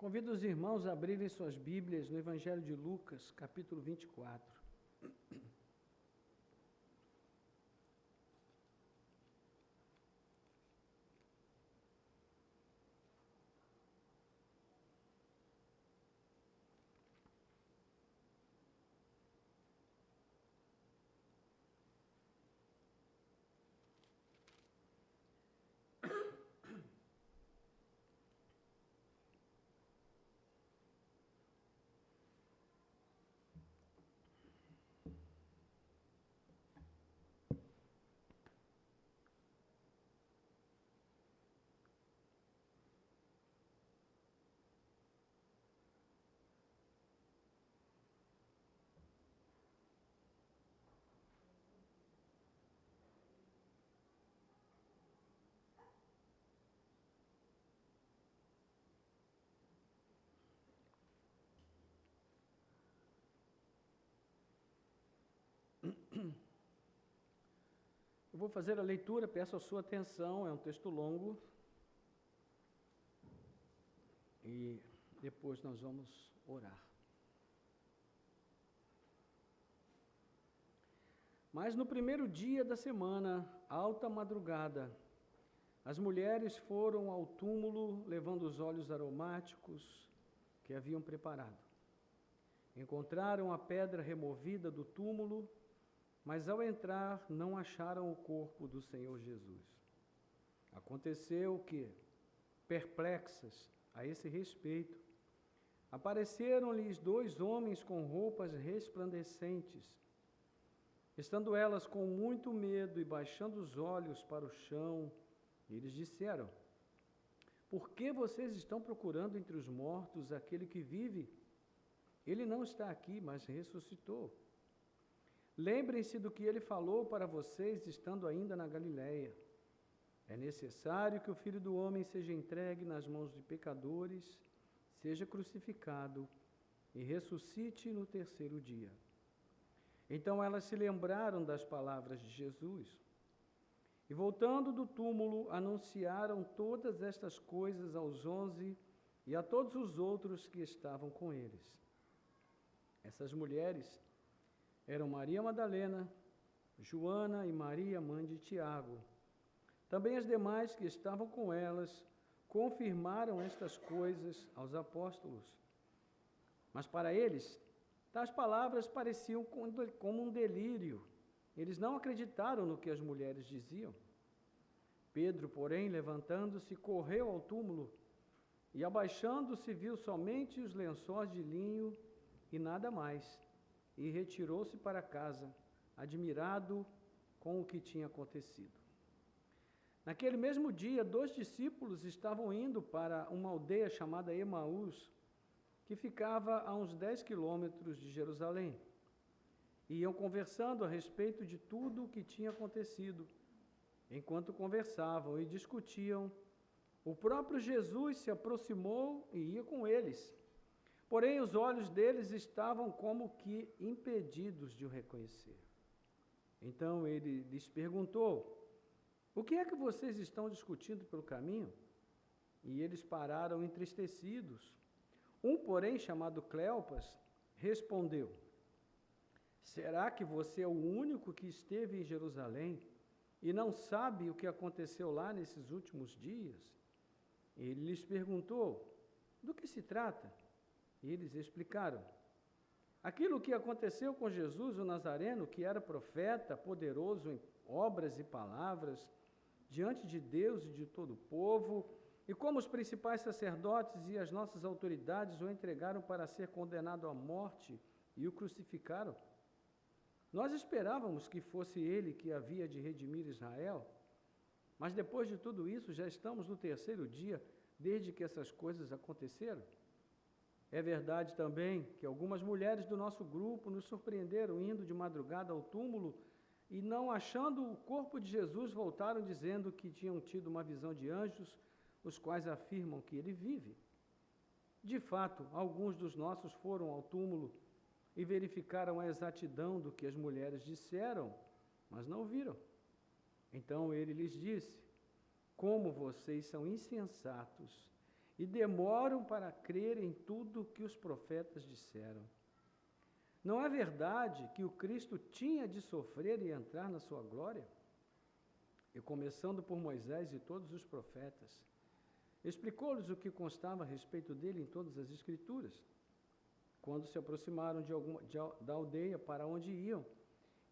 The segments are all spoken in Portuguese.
Convido os irmãos a abrirem suas Bíblias no Evangelho de Lucas, capítulo 24. Eu vou fazer a leitura, peço a sua atenção, é um texto longo. E depois nós vamos orar. Mas no primeiro dia da semana, alta madrugada, as mulheres foram ao túmulo levando os óleos aromáticos que haviam preparado. Encontraram a pedra removida do túmulo, mas ao entrar não acharam o corpo do Senhor Jesus. Aconteceu que, perplexas a esse respeito, apareceram-lhes dois homens com roupas resplandecentes. Estando elas com muito medo e baixando os olhos para o chão, eles disseram: Por que vocês estão procurando entre os mortos aquele que vive? Ele não está aqui, mas ressuscitou. Lembrem-se do que ele falou para vocês estando ainda na Galileia. É necessário que o Filho do Homem seja entregue nas mãos de pecadores, seja crucificado e ressuscite no terceiro dia. Então elas se lembraram das palavras de Jesus. E voltando do túmulo, anunciaram todas estas coisas aos 11 e a todos os outros que estavam com eles. Essas mulheres eram Maria Madalena, Joana e Maria, mãe de Tiago. Também as demais que estavam com elas confirmaram estas coisas aos apóstolos. Mas para eles, tais palavras pareciam como um delírio. Eles não acreditaram no que as mulheres diziam. Pedro, porém, levantando-se, correu ao túmulo e, abaixando-se, viu somente os lençóis de linho e nada mais, e retirou-se para casa, admirado com o que tinha acontecido. Naquele mesmo dia, 2 discípulos estavam indo para uma aldeia chamada Emaús, que ficava a uns 10 quilômetros de Jerusalém. Iam conversando a respeito de tudo o que tinha acontecido. Enquanto conversavam e discutiam, o próprio Jesus se aproximou e ia com eles. Porém, os olhos deles estavam como que impedidos de o reconhecer. Então ele lhes perguntou: O que é que vocês estão discutindo pelo caminho? E eles pararam entristecidos. Um, porém, chamado Cleopas, respondeu: Será que você é o único que esteve em Jerusalém e não sabe o que aconteceu lá nesses últimos dias? Ele lhes perguntou: Do que se trata? E eles explicaram: Aquilo que aconteceu com Jesus, o Nazareno, que era profeta, poderoso em obras e palavras, diante de Deus e de todo o povo, e como os principais sacerdotes e as nossas autoridades o entregaram para ser condenado à morte e o crucificaram. Nós esperávamos que fosse ele que havia de redimir Israel, mas depois de tudo isso já estamos no terceiro dia desde que essas coisas aconteceram. É verdade também que algumas mulheres do nosso grupo nos surpreenderam indo de madrugada ao túmulo e, não achando o corpo de Jesus, voltaram dizendo que tinham tido uma visão de anjos, os quais afirmam que ele vive. De fato, alguns dos nossos foram ao túmulo e verificaram a exatidão do que as mulheres disseram, mas não viram. Então ele lhes disse: Como vocês são insensatos e demoram para crer em tudo que os profetas disseram. Não é verdade que o Cristo tinha de sofrer e entrar na sua glória? E começando por Moisés e todos os profetas, explicou-lhes o que constava a respeito dele em todas as Escrituras. Quando se aproximaram da aldeia para onde iam,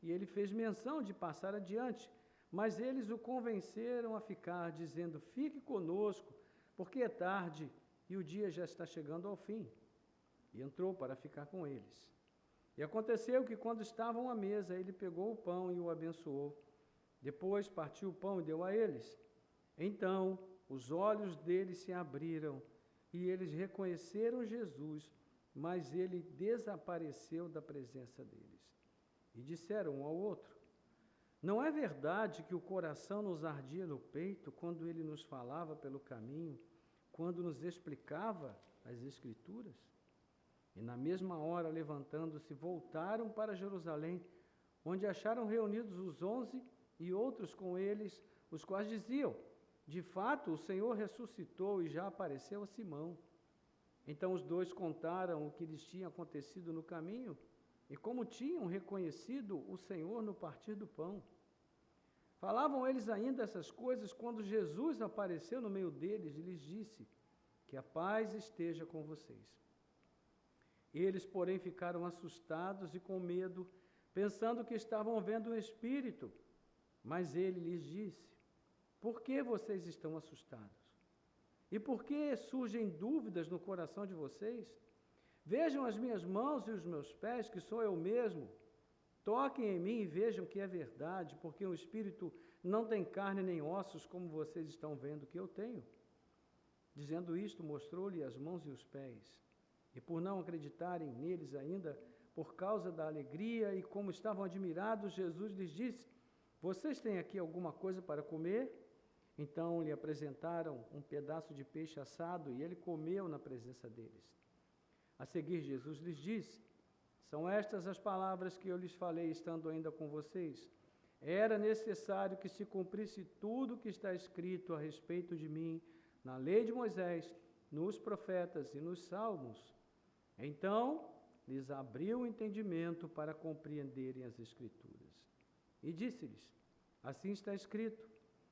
e ele fez menção de passar adiante, mas eles o convenceram a ficar, dizendo: fique conosco, porque é tarde e o dia já está chegando ao fim. E entrou para ficar com eles. E aconteceu que, quando estavam à mesa, ele pegou o pão e o abençoou. Depois partiu o pão e deu a eles. Então os olhos deles se abriram e eles reconheceram Jesus, mas ele desapareceu da presença deles. E disseram um ao outro: não é verdade que o coração nos ardia no peito quando ele nos falava pelo caminho, quando nos explicava as Escrituras? E na mesma hora, levantando-se, voltaram para Jerusalém, onde acharam reunidos os 11 e outros com eles, os quais diziam: de fato, o Senhor ressuscitou e já apareceu a Simão. Então os dois contaram o que lhes tinha acontecido no caminho e como tinham reconhecido o Senhor no partir do pão. Falavam eles ainda essas coisas quando Jesus apareceu no meio deles e lhes disse: que a paz esteja com vocês. Eles, porém, ficaram assustados e com medo, pensando que estavam vendo um espírito. Mas ele lhes disse: por que vocês estão assustados? E por que surgem dúvidas no coração de vocês? Vejam as minhas mãos e os meus pés, que sou eu mesmo. Toquem em mim e vejam que é verdade, porque o espírito não tem carne nem ossos, como vocês estão vendo que eu tenho. Dizendo isto, mostrou-lhe as mãos e os pés. E por não acreditarem neles ainda, por causa da alegria e como estavam admirados, Jesus lhes disse: vocês têm aqui alguma coisa para comer? Então lhe apresentaram um pedaço de peixe assado e ele comeu na presença deles. A seguir, Jesus lhes disse: são estas as palavras que eu lhes falei estando ainda com vocês. Era necessário que se cumprisse tudo o que está escrito a respeito de mim na lei de Moisés, nos profetas e nos salmos. Então lhes abriu o entendimento para compreenderem as Escrituras. E disse-lhes: assim está escrito,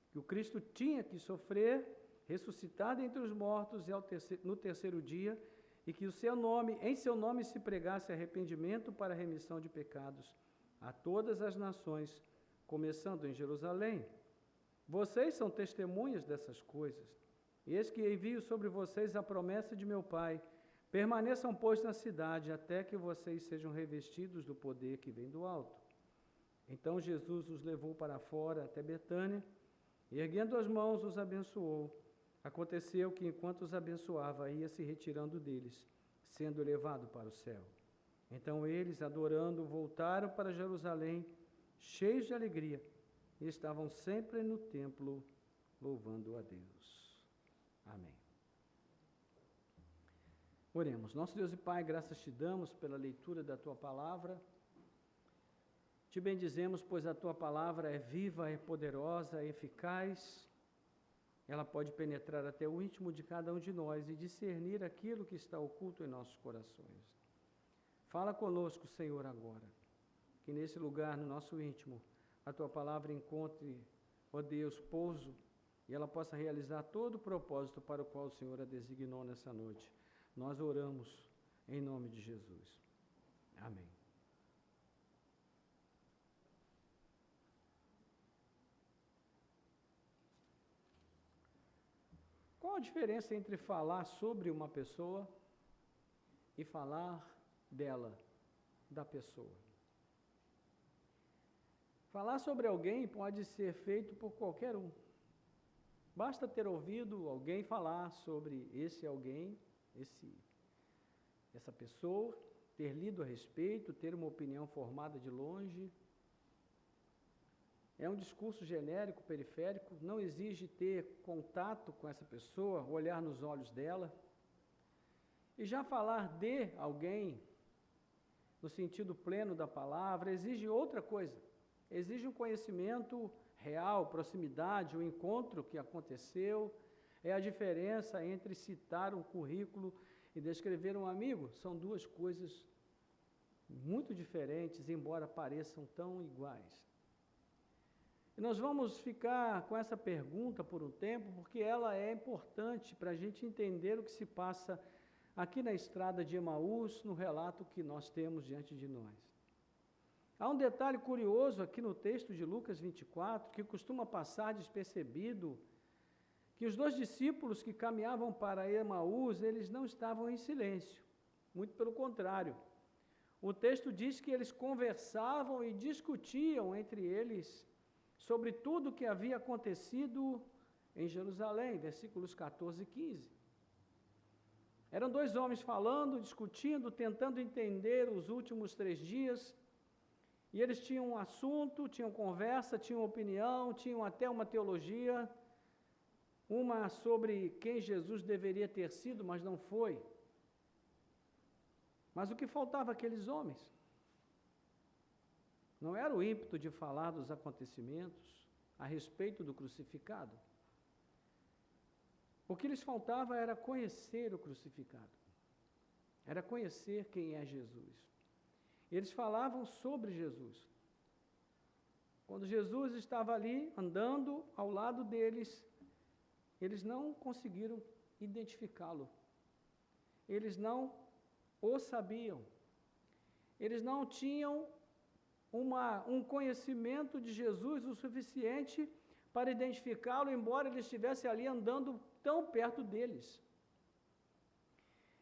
que o Cristo tinha que sofrer, ressuscitar dentre os mortos no terceiro dia, e que em seu nome se pregasse arrependimento para a remissão de pecados a todas as nações, começando em Jerusalém. Vocês são testemunhas dessas coisas. Eis que envio sobre vocês a promessa de meu Pai. Permaneçam, pois, na cidade, até que vocês sejam revestidos do poder que vem do alto. Então Jesus os levou para fora até Betânia, e erguendo as mãos os abençoou. Aconteceu que, enquanto os abençoava, ia se retirando deles, sendo elevado para o céu. Então eles, adorando, voltaram para Jerusalém, cheios de alegria, e estavam sempre no templo, louvando a Deus. Amém. Oremos. Nosso Deus e Pai, graças te damos pela leitura da Tua Palavra. Te bendizemos, pois a Tua Palavra é viva, é poderosa, é eficaz. Ela pode penetrar até o íntimo de cada um de nós e discernir aquilo que está oculto em nossos corações. Fala conosco, Senhor, agora. Que nesse lugar, no nosso íntimo, a Tua Palavra encontre, ó Deus, pouso, e ela possa realizar todo o propósito para o qual o Senhor a designou nessa noite. Nós oramos em nome de Jesus. Amém. Qual a diferença entre falar sobre uma pessoa e falar dela, da pessoa? Falar sobre alguém pode ser feito por qualquer um. Basta ter ouvido alguém falar sobre esse alguém, essa pessoa, ter lido a respeito, ter uma opinião formada de longe. É um discurso genérico, periférico, não exige ter contato com essa pessoa, olhar nos olhos dela. E já falar de alguém, no sentido pleno da palavra, exige outra coisa. Exige um conhecimento real, proximidade, o encontro que aconteceu, É a diferença entre citar um currículo e descrever um amigo. São duas coisas muito diferentes, embora pareçam tão iguais. E nós vamos ficar com essa pergunta por um tempo, porque ela é importante para a gente entender o que se passa aqui na estrada de Emaús, no relato que nós temos diante de nós. Há um detalhe curioso aqui no texto de Lucas 24, que costuma passar despercebido, que os dois discípulos que caminhavam para Emaús, eles não estavam em silêncio, muito pelo contrário. O texto diz que eles conversavam e discutiam entre eles sobre tudo o que havia acontecido em Jerusalém, versículos 14 e 15. Eram dois homens falando, discutindo, tentando entender os últimos 3 dias, e eles tinham um assunto, tinham conversa, tinham opinião, tinham até uma teologia, uma sobre quem Jesus deveria ter sido, mas não foi. Mas o que faltava àqueles homens? Não era o ímpeto de falar dos acontecimentos a respeito do crucificado. O que lhes faltava era conhecer o crucificado. Era conhecer quem é Jesus. Eles falavam sobre Jesus. Quando Jesus estava ali, andando ao lado deles, eles não conseguiram identificá-lo. Eles não o sabiam. Eles não tinham um conhecimento de Jesus o suficiente para identificá-lo, embora ele estivesse ali andando tão perto deles.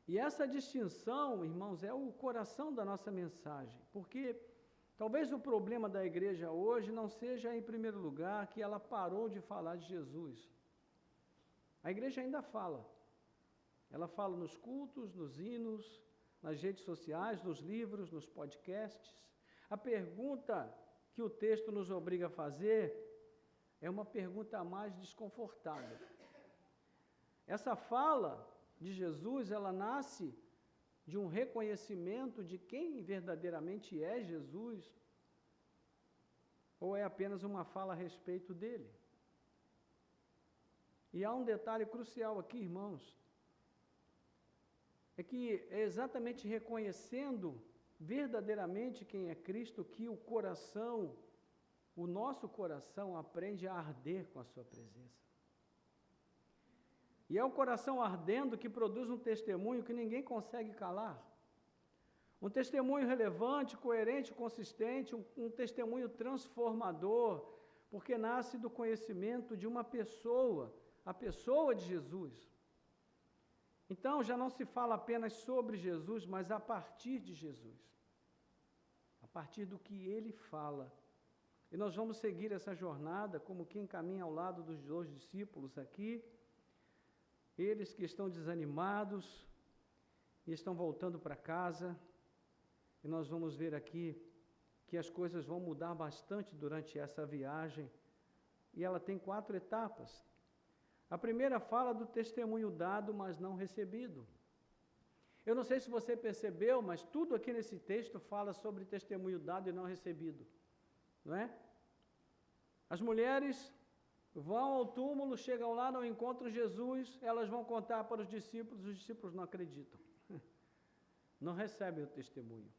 E essa distinção, irmãos, é o coração da nossa mensagem, porque talvez o problema da igreja hoje não seja, em primeiro lugar, que ela parou de falar de Jesus. A igreja ainda fala. Ela fala nos cultos, nos hinos, nas redes sociais, nos livros, nos podcasts. A pergunta que o texto nos obriga a fazer é uma pergunta mais desconfortável. Essa fala de Jesus, ela nasce de um reconhecimento de quem verdadeiramente é Jesus, ou é apenas uma fala a respeito dele? E há um detalhe crucial aqui, irmãos, é que é exatamente reconhecendo verdadeiramente quem é Cristo que o coração, o nosso coração aprende a arder com a sua presença. E é o coração ardendo que produz um testemunho que ninguém consegue calar. Um testemunho relevante, coerente, consistente, um testemunho transformador, porque nasce do conhecimento de uma pessoa, a pessoa de Jesus. Então, já não se fala apenas sobre Jesus, mas a partir de Jesus. A partir do que ele fala. E nós vamos seguir essa jornada como quem caminha ao lado dos 2 discípulos aqui. Eles que estão desanimados e estão voltando para casa. E nós vamos ver aqui que as coisas vão mudar bastante durante essa viagem. E ela tem 4 etapas. A primeira fala do testemunho dado, mas não recebido. Eu não sei se você percebeu, mas tudo aqui nesse texto fala sobre testemunho dado e não recebido. Não é? As mulheres vão ao túmulo, chegam lá, não encontram Jesus, elas vão contar para os discípulos não acreditam. Não recebem o testemunho.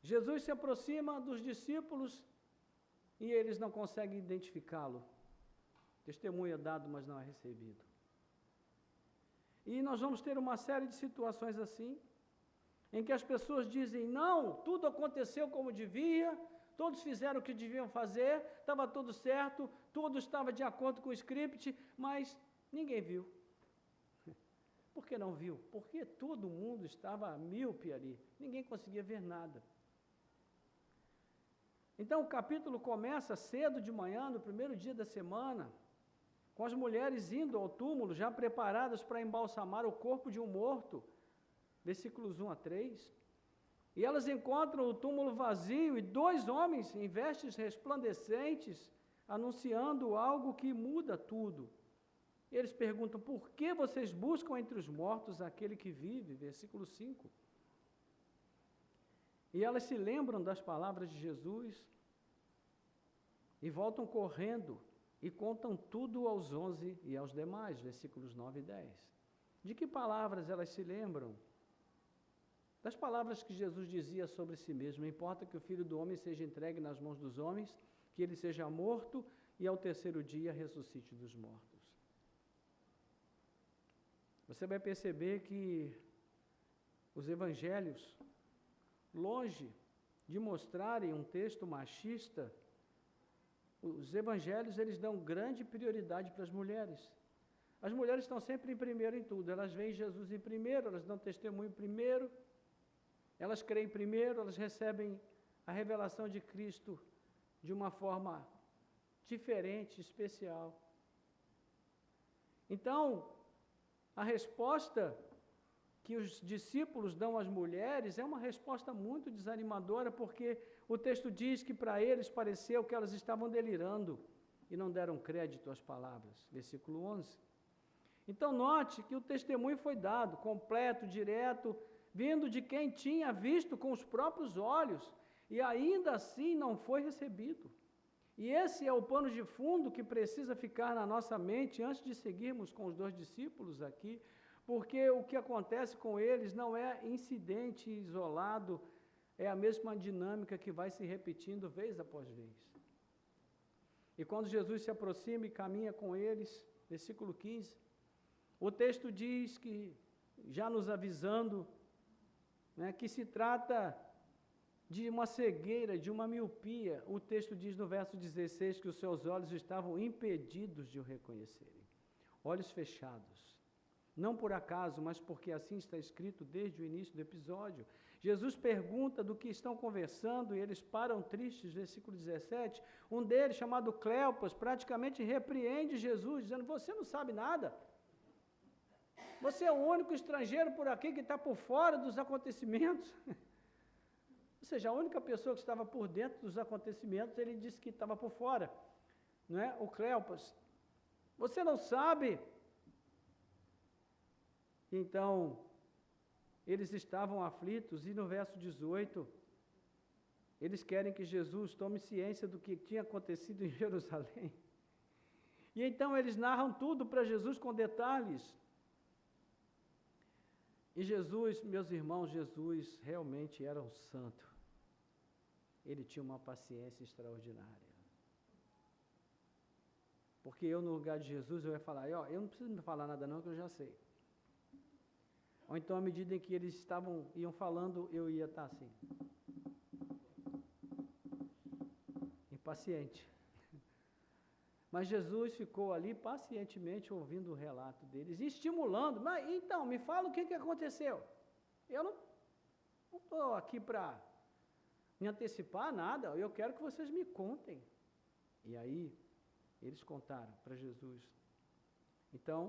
Jesus se aproxima dos discípulos e eles não conseguem identificá-lo. Testemunho é dado, mas não é recebido. E nós vamos ter uma série de situações assim, em que as pessoas dizem, não, tudo aconteceu como devia, todos fizeram o que deviam fazer, estava tudo certo, tudo estava de acordo com o script, mas ninguém viu. Por que não viu? Porque todo mundo estava míope ali, ninguém conseguia ver nada. Então o capítulo começa cedo de manhã, no primeiro dia da semana, com as mulheres indo ao túmulo, já preparadas para embalsamar o corpo de um morto, versículos 1 a 3, e elas encontram o túmulo vazio e 2 homens em vestes resplandecentes, anunciando algo que muda tudo. Eles perguntam, por que vocês buscam entre os mortos aquele que vive? Versículo 5. E elas se lembram das palavras de Jesus e voltam correndo e contam tudo aos 11 e aos demais, versículos 9 e 10. De que palavras elas se lembram? Das palavras que Jesus dizia sobre si mesmo: não importa que o Filho do Homem seja entregue nas mãos dos homens, que ele seja morto e ao terceiro dia ressuscite dos mortos. Você vai perceber que os evangelhos, longe de mostrarem um texto machista, os evangelhos eles dão grande prioridade para as mulheres. As mulheres estão sempre em primeiro em tudo, elas veem Jesus em primeiro, elas dão testemunho primeiro, elas creem primeiro, elas recebem a revelação de Cristo de uma forma diferente, especial. Então, a resposta que os discípulos dão às mulheres é uma resposta muito desanimadora, porque o texto diz que para eles pareceu que elas estavam delirando e não deram crédito às palavras. Versículo 11. Então, note que o testemunho foi dado, completo, direto, vindo de quem tinha visto com os próprios olhos, e ainda assim não foi recebido. E esse é o pano de fundo que precisa ficar na nossa mente antes de seguirmos com os dois discípulos aqui, porque o que acontece com eles não é incidente isolado, é a mesma dinâmica que vai se repetindo vez após vez. E quando Jesus se aproxima e caminha com eles, versículo 15, o texto diz que, já nos avisando, que se trata de uma cegueira, de uma miopia. O texto diz no verso 16 que os seus olhos estavam impedidos de o reconhecerem. Olhos fechados. Não por acaso, mas porque assim está escrito desde o início do episódio. Jesus pergunta do que estão conversando e eles param tristes, versículo 17. Um deles, chamado Cleopas, praticamente repreende Jesus, dizendo: você não sabe nada. Você é o único estrangeiro por aqui que está por fora dos acontecimentos. Ou seja, a única pessoa que estava por dentro dos acontecimentos, ele disse que estava por fora. Não é? O Cleopas. Você não sabe? Então, eles estavam aflitos, e no verso 18, eles querem que Jesus tome ciência do que tinha acontecido em Jerusalém. E então eles narram tudo para Jesus com detalhes. E Jesus, meus irmãos, Jesus realmente era um santo. Ele tinha uma paciência extraordinária. Porque eu, no lugar de Jesus, eu ia falar: eu não preciso me falar nada não, que eu já sei. Ou então, à medida em que eles iam falando, eu ia estar assim, impaciente. Mas Jesus ficou ali pacientemente ouvindo o relato deles, e estimulando. Mas então, me fala o que aconteceu. Eu não estou aqui para me antecipar nada, eu quero que vocês me contem. E aí, eles contaram para Jesus. Então,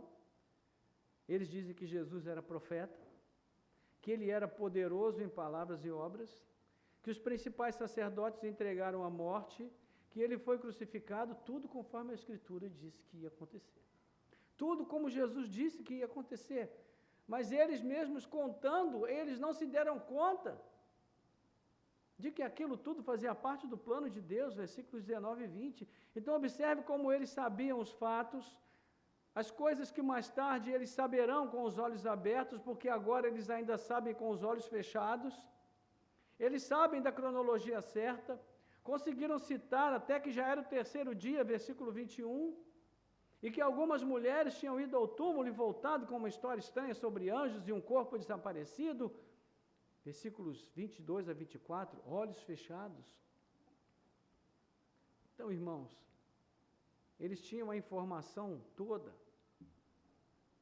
eles dizem que Jesus era profeta, que ele era poderoso em palavras e obras, que os principais sacerdotes entregaram à morte, que ele foi crucificado, tudo conforme a Escritura disse que ia acontecer. Tudo como Jesus disse que ia acontecer. Mas eles mesmos contando, eles não se deram conta de que aquilo tudo fazia parte do plano de Deus, versículos 19 e 20. Então observe como eles sabiam os fatos, as coisas que mais tarde eles saberão com os olhos abertos, porque agora eles ainda sabem com os olhos fechados. Eles sabem da cronologia certa, conseguiram citar até que já era o terceiro dia, versículo 21, e que algumas mulheres tinham ido ao túmulo e voltado com uma história estranha sobre anjos e um corpo desaparecido, versículos 22 a 24, olhos fechados. Então, irmãos, eles tinham a informação toda,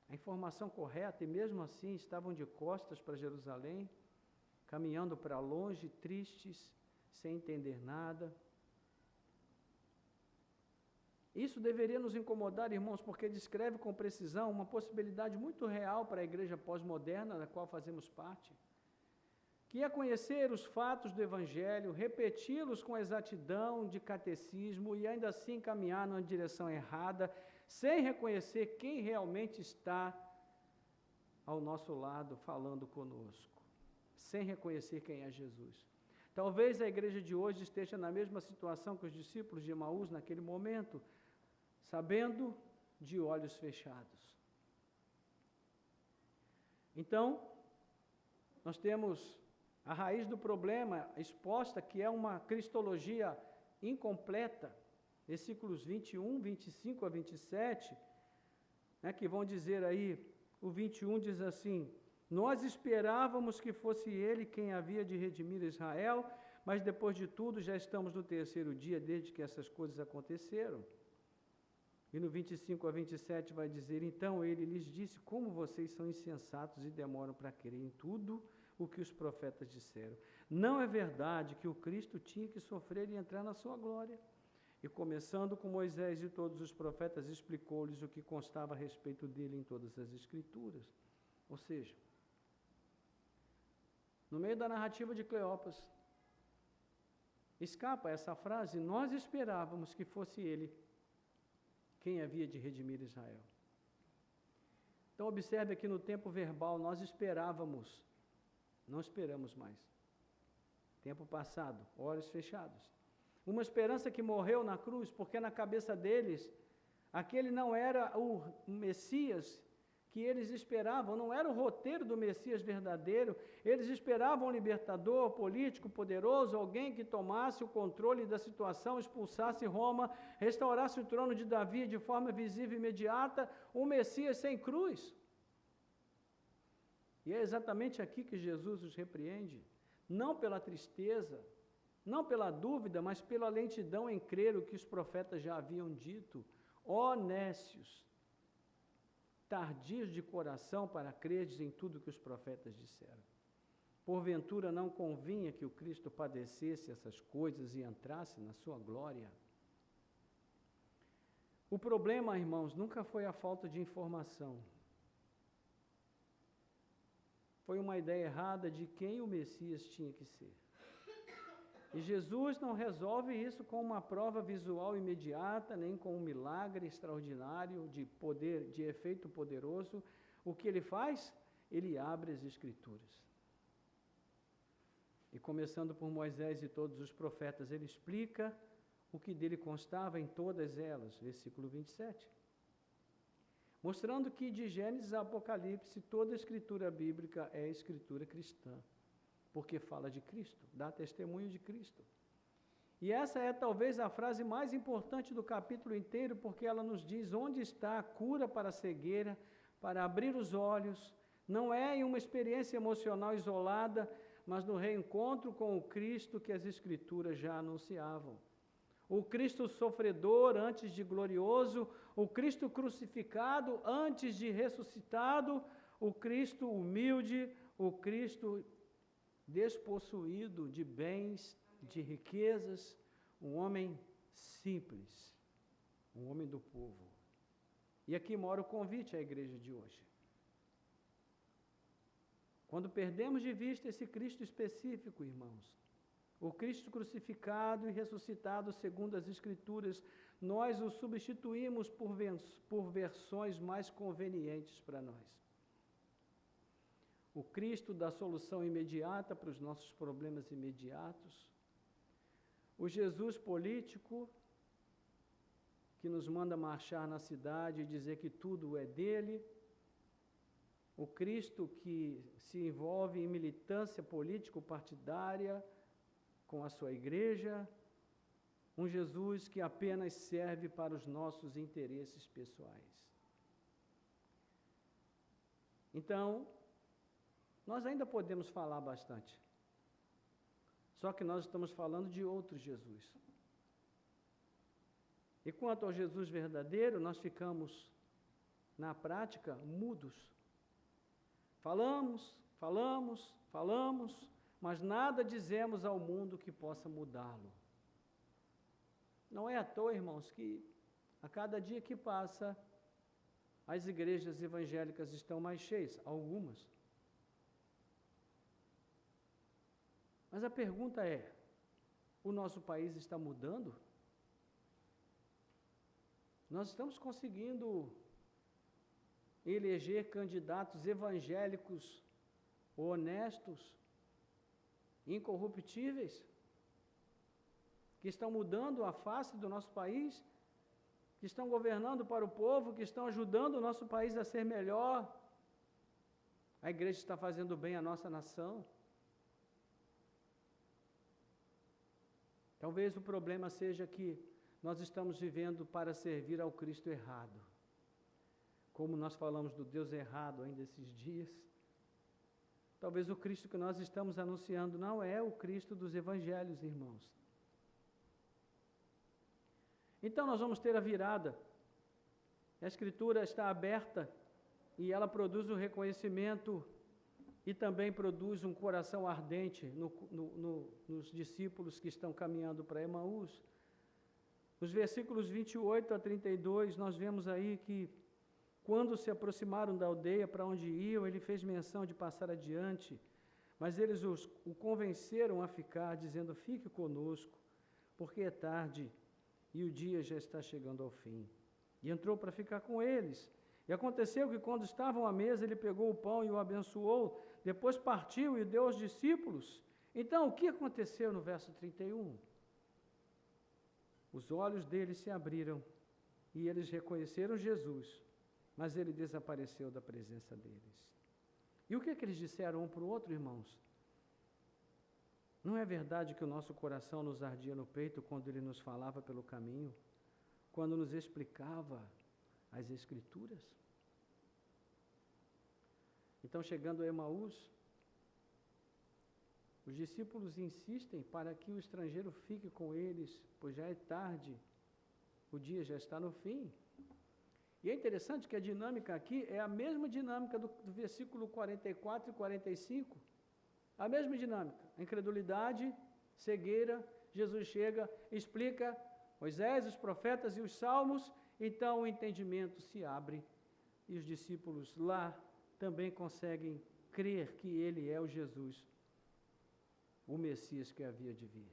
a informação correta, e mesmo assim estavam de costas para Jerusalém, caminhando para longe, tristes, sem entender nada. Isso deveria nos incomodar, irmãos, porque descreve com precisão uma possibilidade muito real para a igreja pós-moderna, da qual fazemos parte, que é conhecer os fatos do Evangelho, repeti-los com exatidão de catecismo e ainda assim caminhar numa direção errada, sem reconhecer quem realmente está ao nosso lado falando conosco, sem reconhecer quem é Jesus. Talvez a igreja de hoje esteja na mesma situação que os discípulos de Emaús naquele momento, sabendo de olhos fechados. Então, nós temos a raiz do problema exposta, que é uma cristologia incompleta, versículos 21, 25 a 27, né, que vão dizer aí, o 21 diz assim: nós esperávamos que fosse ele quem havia de redimir Israel, mas depois de tudo já estamos no terceiro dia desde que essas coisas aconteceram. E no 25 a 27 vai dizer: então ele lhes disse, como vocês são insensatos e demoram para crer em tudo o que os profetas disseram. Não é verdade que o Cristo tinha que sofrer e entrar na sua glória? E começando com Moisés e todos os profetas, explicou-lhes o que constava a respeito dele em todas as Escrituras. Ou seja, no meio da narrativa de Cleópas, escapa essa frase: nós esperávamos que fosse ele quem havia de redimir Israel. Então observe aqui no tempo verbal, nós esperávamos, não esperamos mais. Tempo passado, olhos fechados. Uma esperança que morreu na cruz, porque na cabeça deles, aquele não era o Messias que eles esperavam, não era o roteiro do Messias verdadeiro. Eles esperavam um libertador político poderoso, alguém que tomasse o controle da situação, expulsasse Roma, restaurasse o trono de Davi de forma visível e imediata, um Messias sem cruz. E é exatamente aqui que Jesus os repreende, não pela tristeza, não pela dúvida, mas pela lentidão em crer o que os profetas já haviam dito. Ó nécios, tardios de coração para creres em tudo que os profetas disseram. Porventura não convinha que o Cristo padecesse essas coisas e entrasse na sua glória? O problema, irmãos, nunca foi a falta de informação. Foi uma ideia errada de quem o Messias tinha que ser. E Jesus não resolve isso com uma prova visual imediata, nem com um milagre extraordinário de poder, de efeito poderoso. O que ele faz? Ele abre as Escrituras. E começando por Moisés e todos os profetas, ele explica o que dele constava em todas elas, versículo 27. Mostrando que de Gênesis a Apocalipse, toda a escritura bíblica é escritura cristã, porque fala de Cristo, dá testemunho de Cristo. E essa é talvez a frase mais importante do capítulo inteiro, porque ela nos diz onde está a cura para a cegueira, para abrir os olhos. Não é em uma experiência emocional isolada, mas no reencontro com o Cristo que as Escrituras já anunciavam. O Cristo sofredor antes de glorioso, o Cristo crucificado antes de ressuscitado, o Cristo humilde, o Cristo despossuído de bens, de riquezas, um homem simples, um homem do povo. E aqui mora o convite à igreja de hoje. Quando perdemos de vista esse Cristo específico, irmãos, o Cristo crucificado e ressuscitado segundo as Escrituras, nós o substituímos por versões mais convenientes para nós. O Cristo da solução imediata para os nossos problemas imediatos. O Jesus político, que nos manda marchar na cidade e dizer que tudo é dele. O Cristo que se envolve em militância político-partidária com a sua igreja. Um Jesus que apenas serve para os nossos interesses pessoais. Então, nós ainda podemos falar bastante. Só que nós estamos falando de outro Jesus. E quanto ao Jesus verdadeiro, nós ficamos, na prática, mudos. Falamos, mas nada dizemos ao mundo que possa mudá-lo. Não é à toa, irmãos, que a cada dia que passa, as igrejas evangélicas estão mais cheias, algumas. Mas a pergunta é, o nosso país está mudando? Nós estamos conseguindo eleger candidatos evangélicos honestos, incorruptíveis, que estão mudando a face do nosso país? que estão governando para o povo, que estão ajudando o nosso país a ser melhor. A igreja está fazendo bem à nossa nação. Talvez o problema seja que nós estamos vivendo para servir ao Cristo errado. Como nós falamos do Deus errado ainda esses dias, talvez o Cristo que nós estamos anunciando não é o Cristo dos evangelhos, irmãos. Então nós vamos ter a virada. A Escritura está aberta e ela produz o reconhecimento e também produz um coração ardente nos discípulos que estão caminhando para Emaús. Nos versículos 28 a 32, nós vemos aí que quando se aproximaram da aldeia para onde iam, ele fez menção de passar adiante, mas eles o convenceram a ficar, dizendo: fique conosco, porque é tarde e o dia já está chegando ao fim. E entrou para ficar com eles. E aconteceu que quando estavam à mesa, ele pegou o pão e o abençoou, depois partiu e deu aos discípulos. Então, o que aconteceu no verso 31? Os olhos deles se abriram e eles reconheceram Jesus, mas ele desapareceu da presença deles. E o que eles disseram um para o outro, irmãos? Não é verdade que o nosso coração nos ardia no peito quando ele nos falava pelo caminho, quando nos explicava as Escrituras? Então, chegando a Emaús, os discípulos insistem para que o estrangeiro fique com eles, pois já é tarde, o dia já está no fim. E é interessante que a dinâmica aqui é a mesma dinâmica do versículo 44 e 45. A mesma dinâmica, incredulidade, cegueira, Jesus chega, explica Moisés, os profetas e os salmos, então o entendimento se abre e os discípulos lá também conseguem crer que ele é o Jesus, o Messias que havia de vir.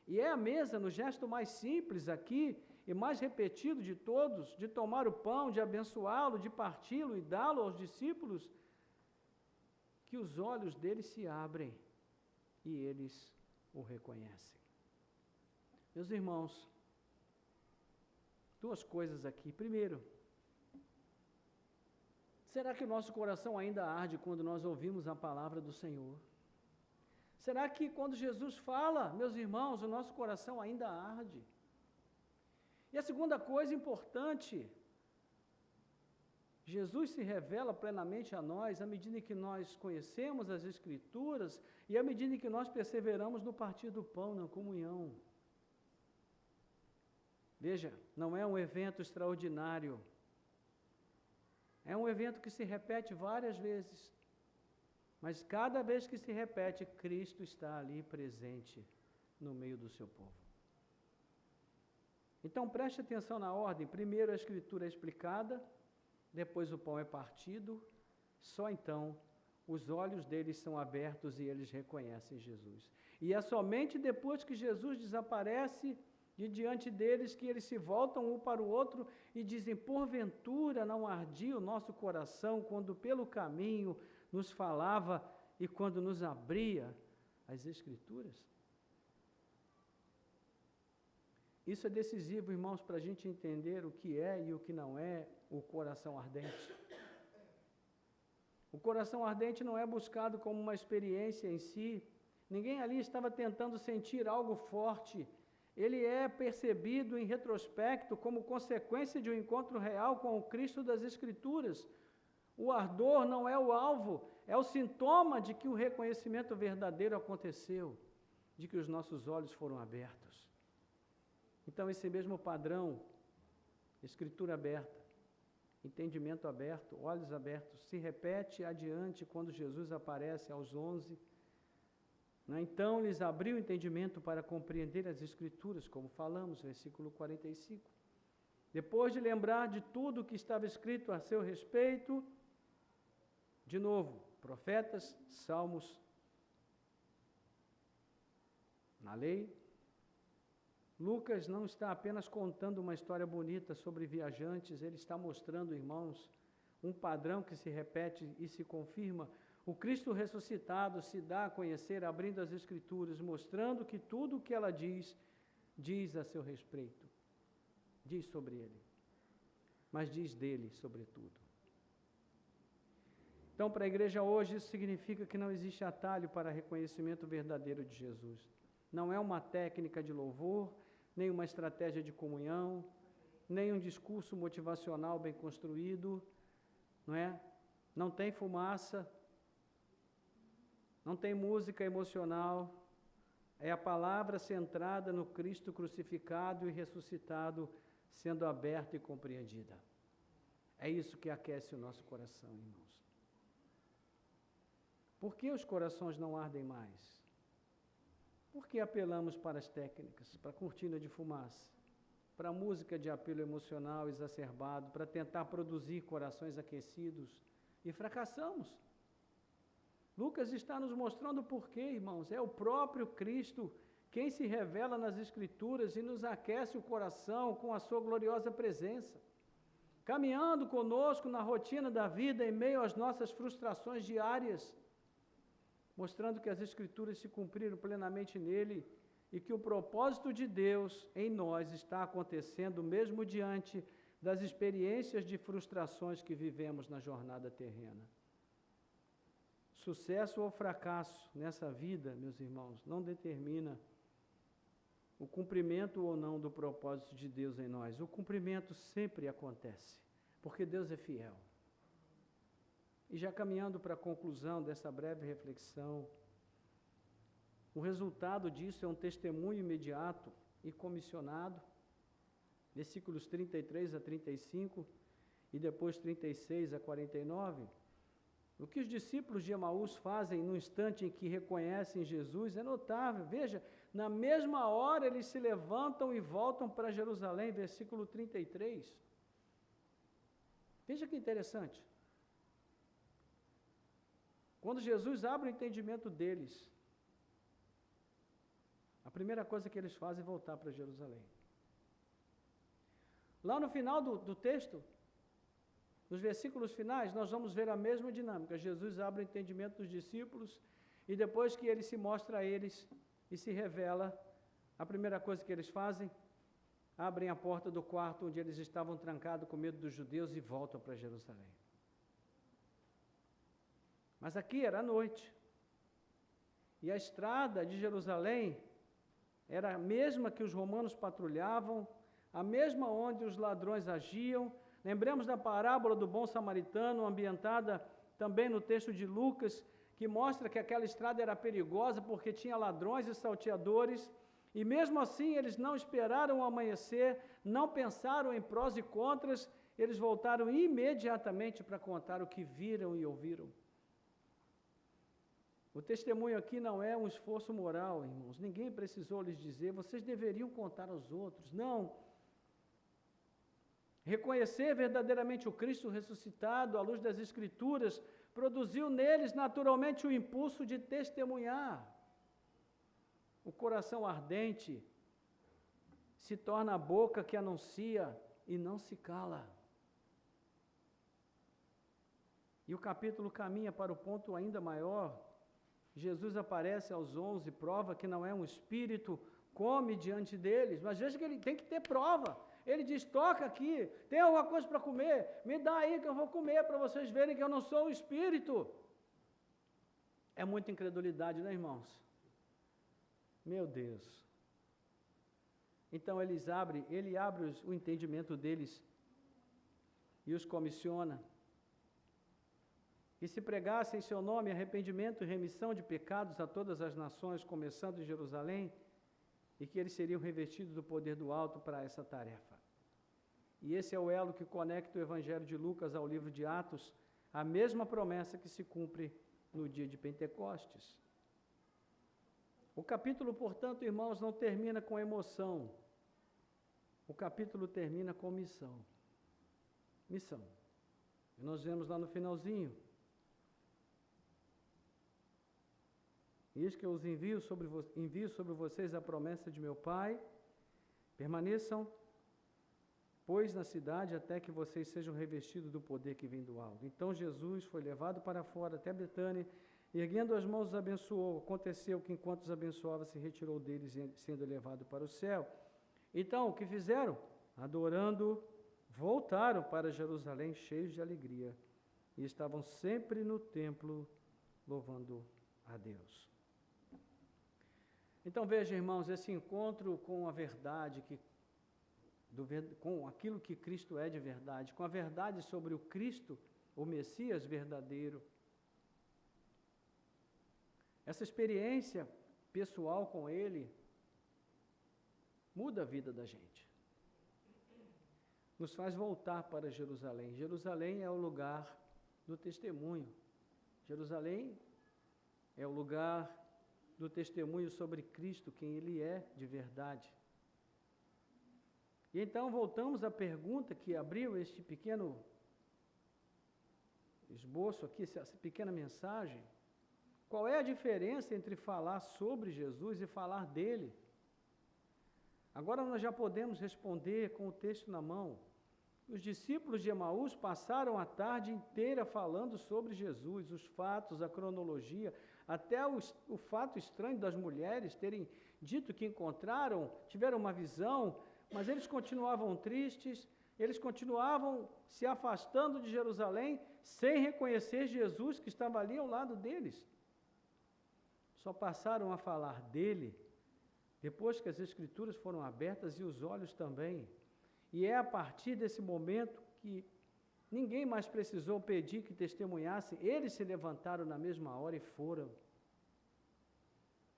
E é a mesa, no gesto mais simples aqui, e mais repetido de todos, de tomar o pão, de abençoá-lo, de parti-lo e dá-lo aos discípulos, que os olhos deles se abrem e eles o reconhecem. Meus irmãos, duas coisas aqui. Primeiro, será que o nosso coração ainda arde quando nós ouvimos a palavra do Senhor? Será que quando Jesus fala, meus irmãos, o nosso coração ainda arde? E a segunda coisa importante, Jesus se revela plenamente a nós à medida que nós conhecemos as Escrituras e à medida que nós perseveramos no partir do pão, na comunhão. Veja, não é um evento extraordinário. É um evento que se repete várias vezes. Mas cada vez que se repete, Cristo está ali presente no meio do seu povo. Então preste atenção na ordem. Primeiro a Escritura é explicada, depois o pão é partido, só então os olhos deles são abertos e eles reconhecem Jesus. E é somente depois que Jesus desaparece de diante deles que eles se voltam um para o outro e dizem: porventura não ardia o nosso coração quando pelo caminho nos falava e quando nos abria as Escrituras? Isso é decisivo, irmãos, para a gente entender o que é e o que não é o coração ardente. O coração ardente não é buscado como uma experiência em si. Ninguém ali estava tentando sentir algo forte. Ele é percebido em retrospecto como consequência de um encontro real com o Cristo das Escrituras. O ardor não é o alvo, é o sintoma de que o reconhecimento verdadeiro aconteceu, de que os nossos olhos foram abertos. Então, esse mesmo padrão, Escritura aberta, entendimento aberto, olhos abertos, se repete adiante quando Jesus aparece aos 11. Então, lhes abriu o entendimento para compreender as Escrituras, como falamos, versículo 45. Depois de lembrar de tudo o que estava escrito a seu respeito, de novo, profetas, salmos, na lei, Lucas não está apenas contando uma história bonita sobre viajantes, ele está mostrando, irmãos, um padrão que se repete e se confirma. O Cristo ressuscitado se dá a conhecer abrindo as Escrituras, mostrando que tudo o que ela diz a seu respeito. diz sobre ele, mas diz dele, sobretudo. Então, para a igreja hoje, isso significa que não existe atalho para reconhecimento verdadeiro de Jesus. Não é uma técnica de louvor, nem uma estratégia de comunhão, nem um discurso motivacional bem construído, não é? Não tem fumaça, não tem música emocional, é a palavra centrada no Cristo crucificado e ressuscitado, sendo aberta e compreendida. É isso que aquece o nosso coração, irmãos. Por que os corações não ardem mais? Por que apelamos para as técnicas, para a cortina de fumaça, para a música de apelo emocional exacerbado, para tentar produzir corações aquecidos e fracassamos? Lucas está nos mostrando o porquê, irmãos. É o próprio Cristo quem se revela nas Escrituras e nos aquece o coração com a sua gloriosa presença, caminhando conosco na rotina da vida em meio às nossas frustrações diárias, mostrando que as Escrituras se cumpriram plenamente nele e que o propósito de Deus em nós está acontecendo mesmo diante das experiências de frustrações que vivemos na jornada terrena. Sucesso ou fracasso nessa vida, meus irmãos, não determina o cumprimento ou não do propósito de Deus em nós. O cumprimento sempre acontece, porque Deus é fiel. E já caminhando para a conclusão dessa breve reflexão, o resultado disso é um testemunho imediato e comissionado, versículos 33 a 35 e depois 36 a 49. O que os discípulos de Emaús fazem no instante em que reconhecem Jesus é notável. Veja, na mesma hora eles se levantam e voltam para Jerusalém, versículo 33. Veja que interessante. Quando Jesus abre o entendimento deles, a primeira coisa que eles fazem é voltar para Jerusalém. Lá no final do texto, nos versículos finais, nós vamos ver a mesma dinâmica. Jesus abre o entendimento dos discípulos e depois que ele se mostra a eles e se revela, a primeira coisa que eles fazem, abrem a porta do quarto onde eles estavam trancados com medo dos judeus e voltam para Jerusalém. Mas aqui era à noite. E a estrada de Jerusalém era a mesma que os romanos patrulhavam, a mesma onde os ladrões agiam. Lembremos da parábola do bom samaritano, ambientada também no texto de Lucas, que mostra que aquela estrada era perigosa porque tinha ladrões e salteadores, e mesmo assim eles não esperaram o amanhecer, não pensaram em prós e contras, eles voltaram imediatamente para contar o que viram e ouviram. O testemunho aqui não é um esforço moral, irmãos. Ninguém precisou lhes dizer, vocês deveriam contar aos outros. Não. Reconhecer verdadeiramente o Cristo ressuscitado, à luz das Escrituras, produziu neles naturalmente o impulso de testemunhar. O coração ardente se torna a boca que anuncia e não se cala. E o capítulo caminha para o ponto ainda maior. Jesus aparece aos 11, prova que não é um espírito, come diante deles, mas veja que ele tem que ter prova. Ele diz, toca aqui, tem alguma coisa para comer? Me dá aí que eu vou comer, para vocês verem que eu não sou um espírito. É muita incredulidade, né, irmãos? Meu Deus. Então ele abre o entendimento deles e os comissiona. E se pregasse em seu nome arrependimento e remissão de pecados a todas as nações, começando em Jerusalém, e que eles seriam revestidos do poder do alto para essa tarefa. E esse é o elo que conecta o Evangelho de Lucas ao livro de Atos, a mesma promessa que se cumpre no dia de Pentecostes. O capítulo, portanto, irmãos, não termina com emoção. O capítulo termina com missão. Missão. E nós vemos lá no finalzinho. Eis que eu os envio sobre vocês a promessa de meu Pai. Permaneçam, pois, na cidade, até que vocês sejam revestidos do poder que vem do alto. Então Jesus foi levado para fora até Betânia, e erguendo as mãos os abençoou. Aconteceu que enquanto os abençoava, se retirou deles, sendo levado para o céu. Então, o que fizeram? adorando, voltaram para Jerusalém cheios de alegria e estavam sempre no templo louvando a Deus. Então veja, irmãos, esse encontro com a verdade, com aquilo que Cristo é de verdade, com a verdade sobre o Cristo, o Messias verdadeiro. Essa experiência pessoal com Ele muda a vida da gente. Nos faz voltar para Jerusalém. Jerusalém é o lugar do testemunho. Jerusalém é o lugar do testemunho sobre Cristo, quem Ele é de verdade. E então voltamos à pergunta que abriu este pequeno esboço aqui, essa pequena mensagem. Qual é a diferença entre falar sobre Jesus e falar dele? Agora nós já podemos responder com o texto na mão. Os discípulos de Emaús passaram a tarde inteira falando sobre Jesus, os fatos, a cronologia, até o fato estranho das mulheres terem dito que encontraram, tiveram uma visão, mas eles continuavam tristes, eles continuavam se afastando de Jerusalém, sem reconhecer Jesus que estava ali ao lado deles. Só passaram a falar dele depois que as Escrituras foram abertas e os olhos também. E é a partir desse momento que ninguém mais precisou pedir que testemunhassem, eles se levantaram na mesma hora e foram.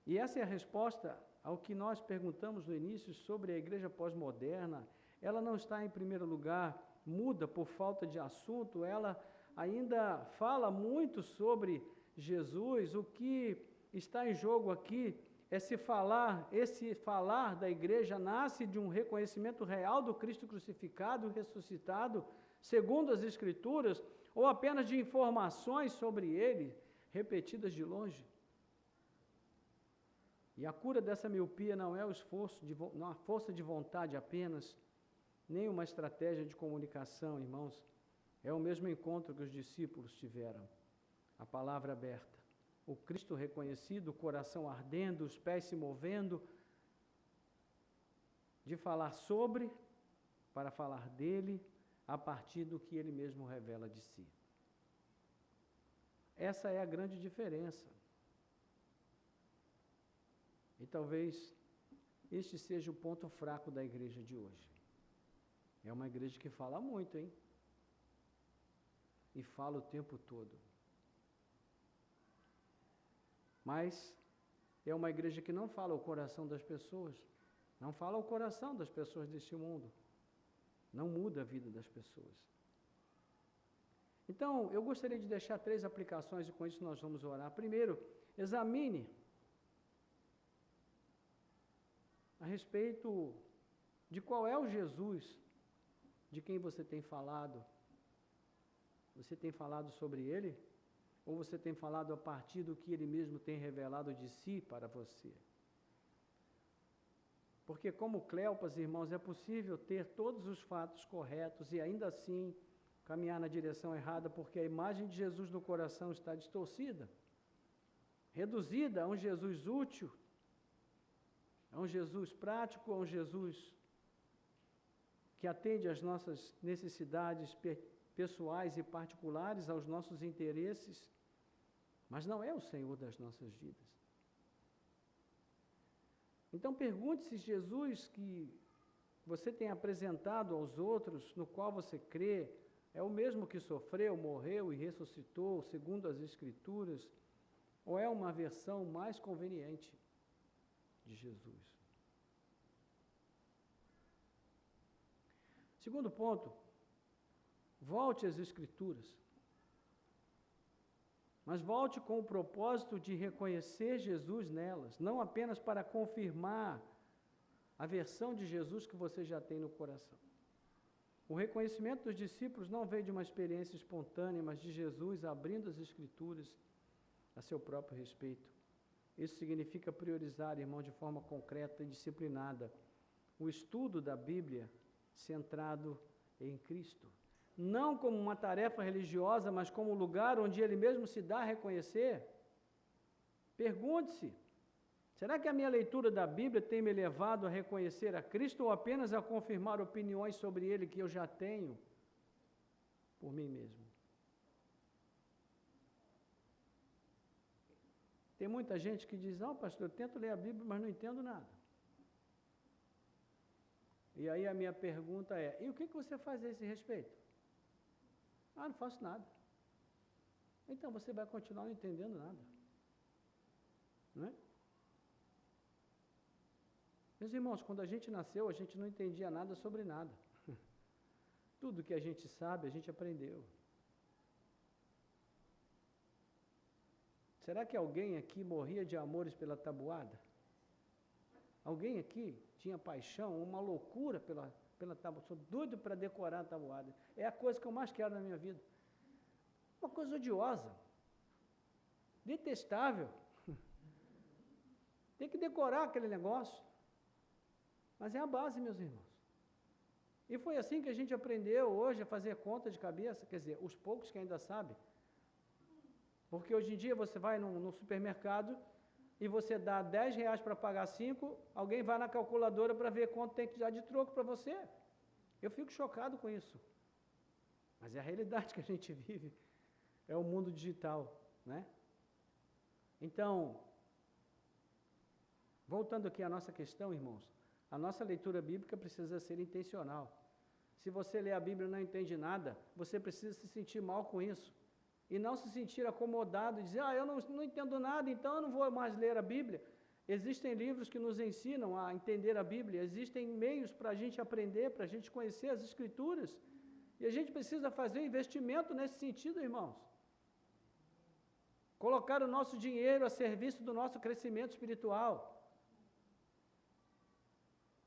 E essa é a resposta ao que nós perguntamos no início sobre a igreja pós-moderna. Ela não está em primeiro lugar muda por falta de assunto, ela ainda fala muito sobre Jesus. O que está em jogo aqui é esse falar da igreja nasce de um reconhecimento real do Cristo crucificado e ressuscitado, segundo as Escrituras, ou apenas de informações sobre ele, repetidas de longe. E a cura dessa miopia não é o esforço, não a força de vontade apenas, nem uma estratégia de comunicação, irmãos. É o mesmo encontro que os discípulos tiveram. A palavra aberta. O Cristo reconhecido, o coração ardendo, os pés se movendo, de falar sobre, para falar dele, a partir do que ele mesmo revela de si. Essa é a grande diferença. E talvez este seja o ponto fraco da igreja de hoje. É uma igreja que fala muito, hein? E fala o tempo todo. Mas é uma igreja que não fala o coração das pessoas, não fala o coração das pessoas deste mundo, não muda a vida das pessoas. Então, eu gostaria de deixar 3 aplicações e com isso nós vamos orar. Primeiro, examine a respeito de qual é o Jesus de quem você tem falado. Você tem falado sobre ele? Ou você tem falado a partir do que ele mesmo tem revelado de si para você? Porque como Cleopas, irmãos, é possível ter todos os fatos corretos e ainda assim caminhar na direção errada, porque a imagem de Jesus no coração está distorcida, reduzida a um Jesus útil, a um Jesus prático, a um Jesus que atende às nossas necessidades pessoais e particulares, aos nossos interesses, mas não é o Senhor das nossas vidas. Então pergunte se Jesus que você tem apresentado aos outros, no qual você crê, é o mesmo que sofreu, morreu e ressuscitou, segundo as Escrituras, ou é uma versão mais conveniente de Jesus? Segundo ponto, volte às Escrituras. Mas volte com o propósito de reconhecer Jesus nelas, não apenas para confirmar a versão de Jesus que você já tem no coração. O reconhecimento dos discípulos não veio de uma experiência espontânea, mas de Jesus abrindo as Escrituras a seu próprio respeito. Isso significa priorizar, irmão, de forma concreta e disciplinada, o estudo da Bíblia centrado em Cristo. Não como uma tarefa religiosa, mas como um lugar onde ele mesmo se dá a reconhecer. Pergunte-se, Será que a minha leitura da Bíblia tem me levado a reconhecer a Cristo ou apenas a confirmar opiniões sobre Ele que eu já tenho por mim mesmo? Tem muita gente que diz, não, pastor, eu tento ler a Bíblia, mas não entendo nada. E aí a minha pergunta é, e o que você faz a esse respeito? Ah, não faço nada. Então você vai continuar não entendendo nada. Não é? Meus irmãos, quando a gente nasceu, a gente não entendia nada sobre nada. Tudo que a gente sabe, a gente aprendeu. Será que alguém aqui morria de amores pela tabuada? Alguém aqui tinha paixão, uma loucura pela tabuada? Sou doido para decorar a tabuada. É a coisa que eu mais quero na minha vida. Uma coisa odiosa, detestável. Tem que decorar aquele negócio. Mas é a base, meus irmãos. E foi assim que a gente aprendeu hoje a fazer conta de cabeça, quer dizer, os poucos que ainda sabem. Porque hoje em dia você vai no supermercado e você dá R$10 para pagar 5, alguém vai na calculadora para ver quanto tem que dar de troco para você. Eu fico chocado com isso. Mas é a realidade que a gente vive, é o mundo digital, né? Então, voltando aqui à nossa questão, irmãos, a nossa leitura bíblica precisa ser intencional. Se você lê a Bíblia e não entende nada, você precisa se sentir mal com isso. E não se sentir acomodado e dizer, eu não entendo nada, então eu não vou mais ler a Bíblia. Existem livros que nos ensinam a entender a Bíblia, existem meios para a gente aprender, para a gente conhecer as Escrituras. E a gente precisa fazer um investimento nesse sentido, irmãos. Colocar o nosso dinheiro a serviço do nosso crescimento espiritual.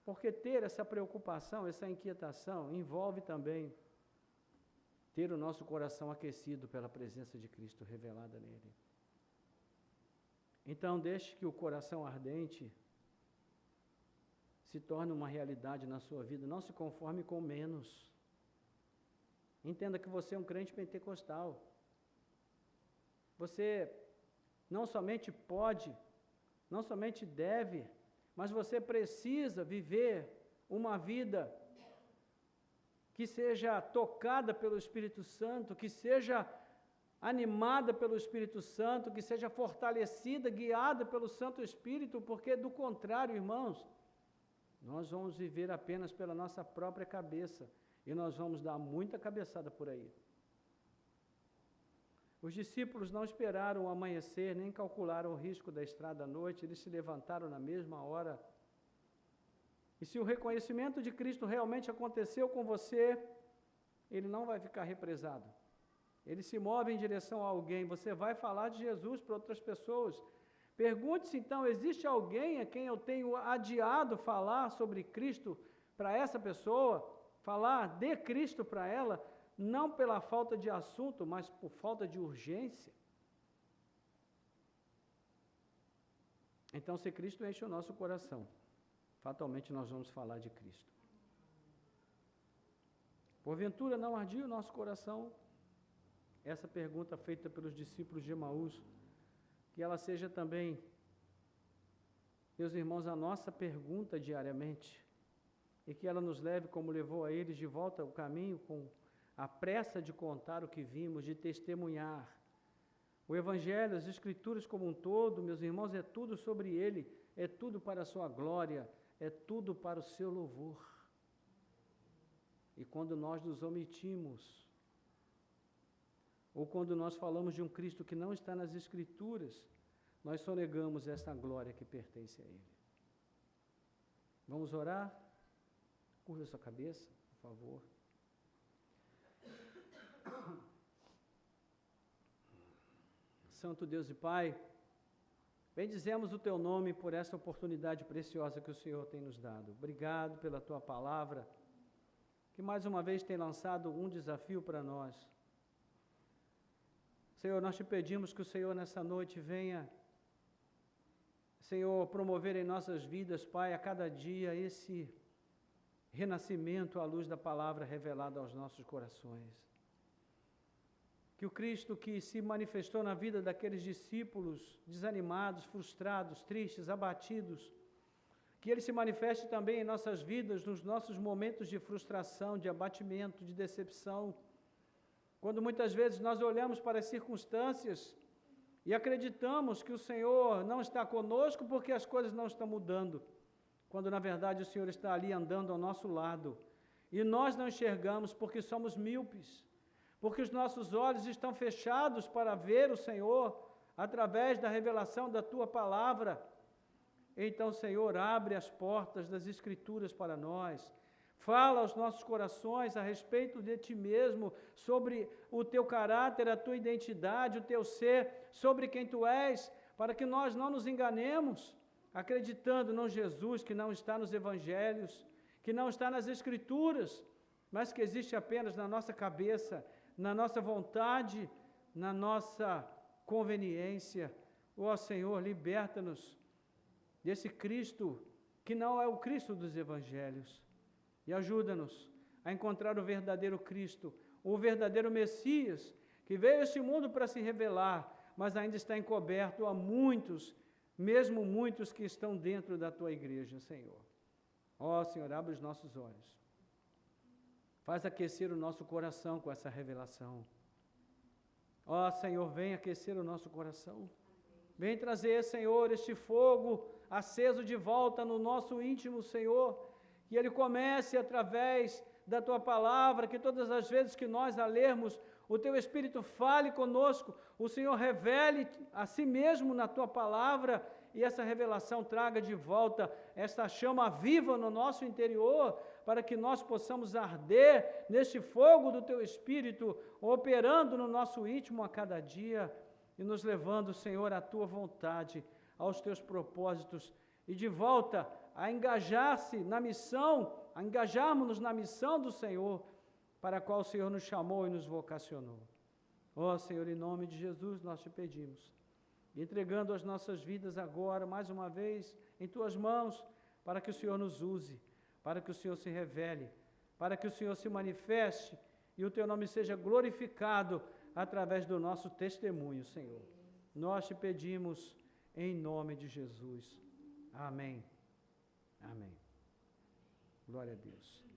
Porque ter essa preocupação, essa inquietação, envolve também ter o nosso coração aquecido pela presença de Cristo revelada nele. Então, deixe que o coração ardente se torne uma realidade na sua vida. Não se conforme com menos. Entenda que você é um crente pentecostal. Você não somente pode, não somente deve, mas você precisa viver uma vida que seja tocada pelo Espírito Santo, que seja animada pelo Espírito Santo, que seja fortalecida, guiada pelo Santo Espírito, porque do contrário, irmãos, nós vamos viver apenas pela nossa própria cabeça e nós vamos dar muita cabeçada por aí. Os discípulos não esperaram o amanhecer, nem calcularam o risco da estrada à noite, eles se levantaram na mesma hora. E se o reconhecimento de Cristo realmente aconteceu com você, ele não vai ficar represado. Ele se move em direção a alguém, você vai falar de Jesus para outras pessoas. Pergunte-se então, existe alguém a quem eu tenho adiado falar sobre Cristo para essa pessoa? Falar de Cristo para ela? Não pela falta de assunto, mas por falta de urgência. Então, se Cristo enche o nosso coração, fatalmente nós vamos falar de Cristo. Porventura não ardia o nosso coração? Essa pergunta feita pelos discípulos de Emaús, que ela seja também, meus irmãos, a nossa pergunta diariamente, e que ela nos leve, como levou a eles, de volta ao caminho com a pressa de contar o que vimos, de testemunhar. O Evangelho, as Escrituras como um todo, meus irmãos, é tudo sobre Ele, é tudo para a sua glória, é tudo para o seu louvor. E quando nós nos omitimos, ou quando nós falamos de um Cristo que não está nas Escrituras, nós só negamos essa glória que pertence a Ele. Vamos orar? Curva a sua cabeça, por favor. Santo Deus e Pai, bendizemos o Teu nome por essa oportunidade preciosa que o Senhor tem nos dado. Obrigado pela Tua palavra, que mais uma vez tem lançado um desafio para nós. Senhor, nós te pedimos que o Senhor nessa noite venha, Senhor, promover em nossas vidas, Pai, a cada dia esse renascimento à luz da palavra revelada aos nossos corações. que o Cristo que se manifestou na vida daqueles discípulos desanimados, frustrados, tristes, abatidos, que Ele se manifeste também em nossas vidas, nos nossos momentos de frustração, de abatimento, de decepção, quando muitas vezes nós olhamos para as circunstâncias e acreditamos que o Senhor não está conosco porque as coisas não estão mudando, quando na verdade o Senhor está ali andando ao nosso lado, e nós não enxergamos porque somos míopes, porque os nossos olhos estão fechados para ver o Senhor através da revelação da Tua Palavra. Então, Senhor, abre as portas das Escrituras para nós, fala aos nossos corações a respeito de Ti mesmo, sobre o Teu caráter, a Tua identidade, o Teu ser, sobre quem Tu és, para que nós não nos enganemos, acreditando no Jesus que não está nos Evangelhos, que não está nas Escrituras, mas que existe apenas na nossa cabeça, na nossa vontade, na nossa conveniência. Ó Senhor, liberta-nos desse Cristo que não é o Cristo dos Evangelhos, e ajuda-nos a encontrar o verdadeiro Cristo, o verdadeiro Messias, que veio a este mundo para se revelar, mas ainda está encoberto a muitos, mesmo muitos que estão dentro da Tua igreja, Senhor. Ó Senhor, abre os nossos olhos, faz aquecer o nosso coração com essa revelação. Ó Senhor, vem aquecer o nosso coração, vem trazer, Senhor, este fogo aceso de volta no nosso íntimo, Senhor, que ele comece através da Tua Palavra, que todas as vezes que nós a lermos, o Teu Espírito fale conosco, o Senhor revele a si mesmo na Tua Palavra, e essa revelação traga de volta esta chama viva no nosso interior, para que nós possamos arder neste fogo do Teu Espírito, operando no nosso íntimo a cada dia, e nos levando, Senhor, à Tua vontade, aos Teus propósitos, e de volta a engajar-se na missão, a engajarmos-nos na missão do Senhor, para a qual o Senhor nos chamou e nos vocacionou. Ó Senhor, em nome de Jesus nós Te pedimos, entregando as nossas vidas agora, mais uma vez, em Tuas mãos, para que o Senhor nos use, para que o Senhor se revele, para que o Senhor se manifeste, e o Teu nome seja glorificado através do nosso testemunho, Senhor. Nós Te pedimos em nome de Jesus. Amém. Amém. Glória a Deus.